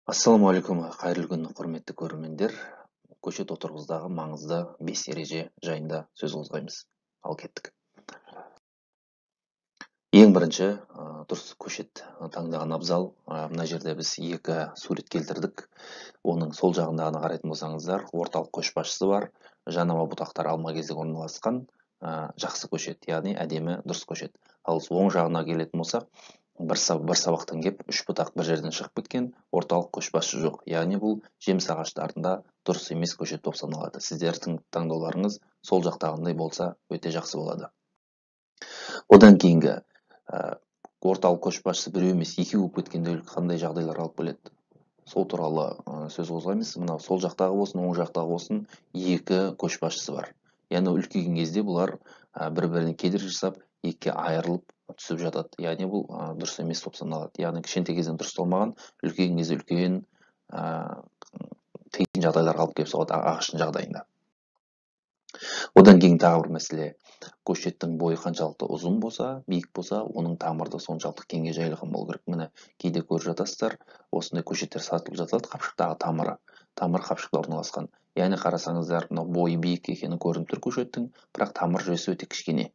Ассалаумағалейкум, қайырлы күн, құрметті көрермендер. Көшет отырғыздағы маңызды 5 ереже жайында сөз қозғаймыз. Ал кеттік. Ең бірінші, дұрыс көшет таңдаған абзал. Мына жерде біз екі сурет келтірдік. Оның сол жағындағына қарайтын болсаңыздар, орталық көшбасшысы бар, жанама бұтақтар алма кезек орналасқан жақсы көшет, яғни әдемі дұрыс көшет. Ал оң жағына келетін болсақ, бір сабақтан кеп, үш бұтақ бір жерден шығып кеткен, орталық көшбасшы жоқ. Яғни бұл жеміс ағаштарында дұрыс емес көшет болып саналады. Сіздердің таңдауларыңыз сол жақтағындай болса өте жақсы болады. Одан кейінгі орталық көшбасшысы біреу емес екеу болып кеткенде қандай жағдайлар алып келеді? Сол туралы сөз қозғаймыз. Мынау сол жақтағы болсын, оң жақтағы болсын, екі көшбасшысы бар. Яғни үлкейген кезде бұлар бір-біріне кедергі жасап, екіге айырылып түсіп жатады. Яғни бұл дұрыс емес болып саналады. Яғни кішкентай кезден дұрысталмаған, үлкейген кезде үлкен қиын жағдайларға алып келіп соғады ағаштың жағдайында. Одан кейін тағы бір мәселе, көшеттің бойы қаншалықты ұзын болса, биік болса, оның тамыры соншалықты кеңге жайылған болу керек. Міне кейде көріп жатасыздар, осындай көшеттер сатылып жатады, қапшықтағы тамыр қапшықта орналасқан. Яғни қарасаңыздар, мынау бойы биік екені көрініп тұр көшеттің, бірақ тамыр жүйесі өте кішкене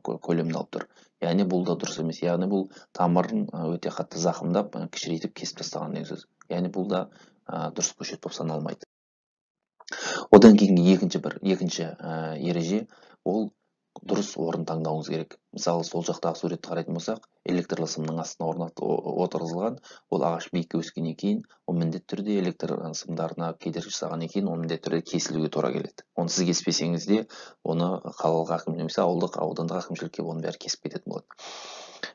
көлемді алып тұр. Яғни бұл да дұрыс емес. Яғни бұл тамырын өте қатты зақымдап, кішірейтіп кесіп тастаған деген сөз. Яғни бұл да дұрыс көшет болып саналмайды. Одан кейінгі екінші ереже, ол дұрыс орын таңдауыңыз керек. Мысалы, сол жақтағы суретті қарайтын болсақ, электрлі сымның астына отырғызылған, ол ағаш биікке өскеннен кейін, ол міндетті түрде электр сымдарына кедергі жасағаннан кейін, ол міндетті түрде кесілуге тура келеді. Оны сіз кеспесеңіз де, оны қалалық әкім немесе аудандық әкімшілікке оның бәрі кесіп кететін болады.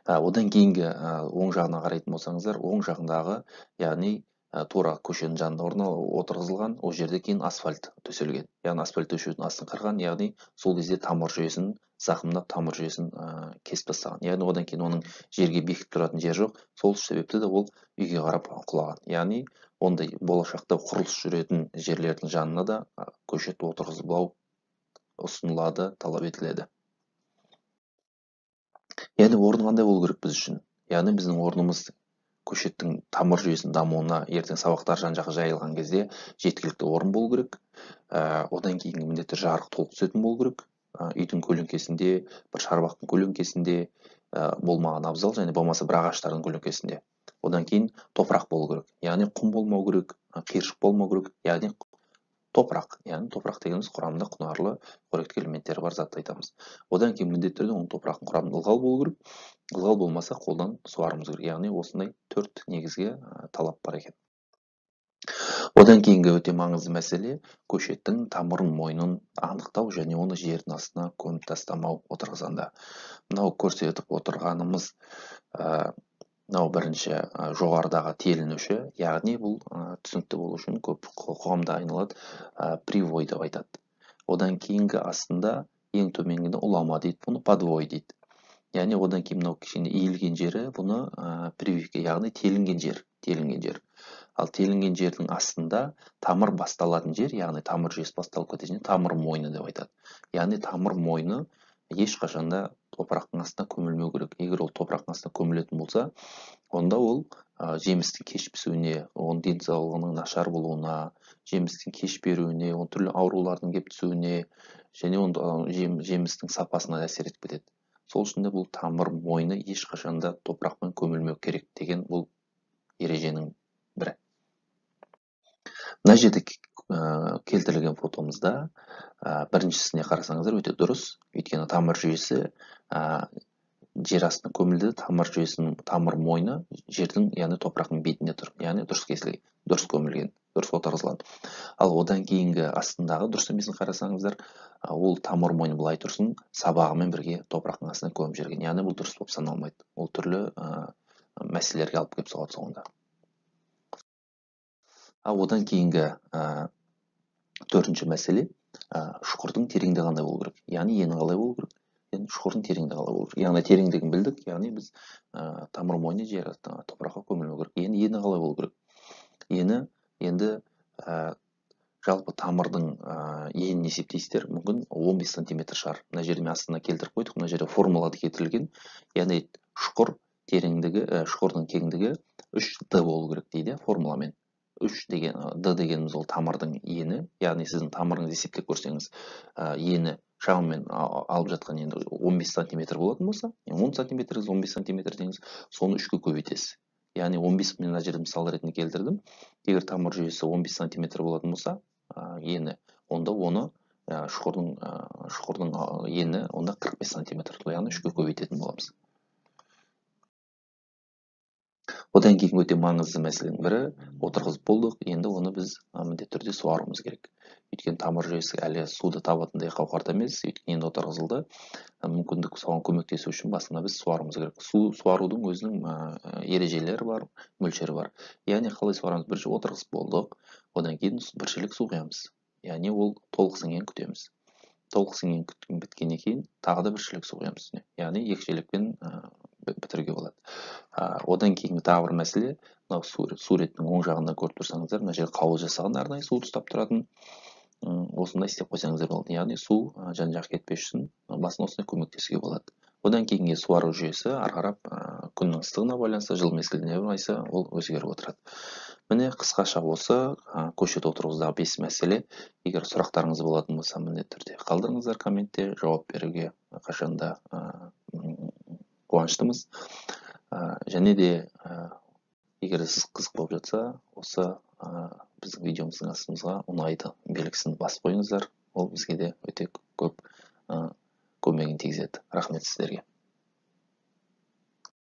Одан кейінгі оң жағына қарайтын болсаңыздар, оң жағындағы, яғни тура көшенің жанында отырғызылған, ол жерде кейін асфальт төселген. Яғни асфальт төсеудің астын қырған, яғни сол кезде тамыр жүйесін зақымдап, тамыр жүйесін кесіп тастаған. Яғни одан кейін оның жерге бекіп тұратын жер жоқ. Сол себепті де ол үйге қарап құлаған. Яғни ондай болашақта құрылыс жүретін жерлердің жанына да көшет отырғызбау ұсынылады, талап етіледі. Яғни орын қандай болу керек біз үшін? Яғни біздің орнымыз көшеттің тамыр жүйесінің дамуына ертең сабақтар жан-жаққа жайылған кезде жеткілікті орын болу керек. Одан кейінгі міндетті жарық толық түсетін болу керек. Үйдің көлеңкесінде, бір шарбақтың көлеңкесінде болмаған абзал, және болмаса бір ағаштардың көлеңкесінде. Одан кейін топырақ болу керек. Яғни құм болмау керек, қиыршық болмау керек. Яғни топырақ. Яғни топырақ дегеніміз құрамында құнарлы қоректік элементтері бар затты айтамыз. Одан кейін міндетті түрде оның топырақтың құрамында ылғал болу керек. Ылғал болмаса қолдан суаруымыз керек. Яғни осындай 4 негізге талап бар екен. Одан кейінгі өте маңызды мәселе, көшеттің тамырын, мойнын анықтау және оны жердің астына көміп тастамау отырғызғанда. Мынау көрсетіп отырғанымыз мынау бірінші жоғарыдағы телінуші, яғни бұл түсінікті болу үшін көп қоғамда айналады привой деп айтады. Одан кейінгі астында ең төменгіде улама дейді, бұны подвой дейді. Яғни одан кейін мынау кішкене иілген жері, бұны прививка, яғни телінген жер. Ал телінген жердің астында тамыр басталатын жер, яғни тамыр жүйесі басталып кететін тамыр мойны деп айтады. Яғни тамыр мойны ешқашанда топырақтың астына көмілмеу керек. Егер ол топырақтың астына көмілетін болса, онда ол жемістің кеш пісуіне, оның денсаулығының нашар болуына, жемістің кеш беруіне, оның түрлі аурулардың кеп түсуіне, және жемістің сапасына әсер етіп кетеді. Сол үшін де бұл тамыр мойны ешқашанда топырақпен көмілмеу керек деген бұл ереженің бірі. Мына жерде келтірілген фотомызда біріншісіне қарасаңыздар өте дұрыс. Өйткені тамыр жүйесі жер астына көмілді, тамыр мойны жердің, яғни топырақтың бетінде тұр. Яғни дұрыс кесілген, дұрыс көмілген, дұрыс отырғызылған. Ал одан кейінгі астындағы дұрыс емесін қарасаңыздар, ол тамыр мойны былай тұрсын, сабағымен бірге топырақтың астына көміп жүрген. Яғни бұл дұрыс болып саналмайды. Ол түрлі мәселелерге алып келіп соғады соңында. Одан кейінгі төртінші мәселе, шұқырдың тереңдігі қандай болу керек? Яғни ені қалай болу керек? Шұқырдың тереңдігі қалай болу керек? Яғни тереңдігін білдік, яғни біз тамыр мойны жер астына топыраққа көмілмеу керек. Ені қалай болу керек? Ені енді жалпы тамырдың енін есептейсіздер, мүмкін 15 сантиметр шығар. Мына жерде астына келтіріп қойдық, мына жерде формулада келтірілген. Яғни шұқырдың кеңдігі 3D болу керек дейді формуламен. 3 деген D дегеніміз ол тамырдың ені, яғни сіздің тамырыңызды есептеп көрсеңіз, ені шамамен алып жатқан енді 15 сантиметр болатын болса, 10 сантиметр 15 сантиметр деңіз, соны 3-ке көбейтесіз. Яғни 15 мен мына жерде мысал ретінде келтірдім. Егер тамыр жүйесі 15 сантиметр болатын болса, ені, онда оны шұқырдың ені онда 45 сантиметр, яғни 3-ке көбейтетін боламыз. Одан кейін өте маңызды мәселенің бірі, отырғызып болдық, енді оны біз міндетті түрде суаруымыз керек. Өйткені тамыр жүйесі әлі суды табатындай қауқарда емес, өйткені енді отырғызылды. Мүмкіндік соған көмектесу үшін басында біз суаруымыз керек. Суарудың өзінің ережелері бар, мөлшері бар. Яғни қалай суарамыз? Бірінші отырғызып болдық, одан кейін бір шелек су құямыз. Яғни ол толық сіңген күтеміз. Толық сіңген біткеннен кейін тағы да бір шелек су құямыз. Яғни 2 шелекпен бітіруге болады. Одан кейінгі тағы бір мәселе, мынау суреттің оң жағында көріп тұрсаңыздар, мына жерде қауыз жасаған арнайы суды ұстап тұратын, осындай істеп қойсаңыздар болады. Яғни су жан-жақ кетпес үшін басына осындай көмектесуге болады. Одан кейінгі суару жүйесі ары қарап күннің ыстығына байланысты, жыл мезгіліне байланысты ол өзгеріп отырады. Міне қысқаша осы көшет отырғызудағы 5 мәселе. Егер сұрақтарыңыз болатын болса, міндетті түрде қалдырыңыздар комментте, жауап беруге қашанда қуаныштымыз. Және де егер сіз қызық болып жатса, осы біздің видеомыздың астымызға ұнайды белгісін басып қойыңыздар. Ол бізге де өте көп көмегін тигізеді. Рахмет сіздерге.